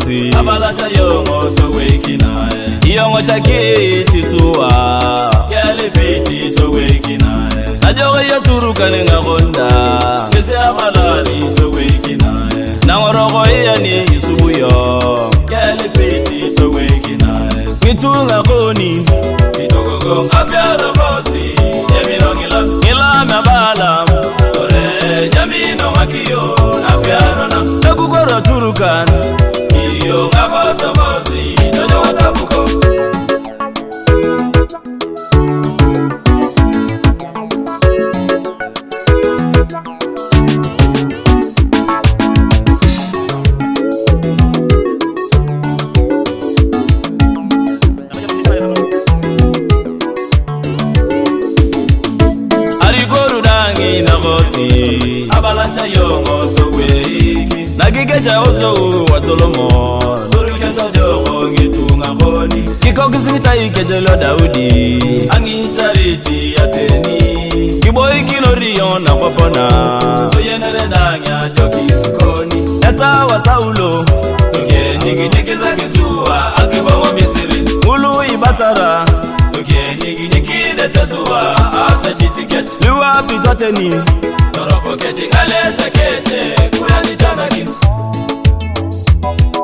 ngosi abala cha yongo so wekina iyongo cha kiti suwa gele piti so wekina najogo yaturuka ningagonda kese abalari so wekina nangorogo iyani isubuyo gele piti so wekina mitunga koni itogogo abyalo ngosi eminongila ila mabala ore jamino makiyo abyalo na nakukoro turukan iyo ngafoto ngosi dojo watabuko abalancha yongo so weki nagigeja ozo wa Solomon durukento jogo ngitunga khoni kikokisita ikejelo Daudi angi charity ateni kiboy kilorion na popona so yenere danya joki sikoni eta wa Saulo toke nigi zakisuwa akibawa misiri ulu ibatara toke nigi de tasuwa asa chitiket liwa pitoteni toropo keti kale sakete kuna ni chanaki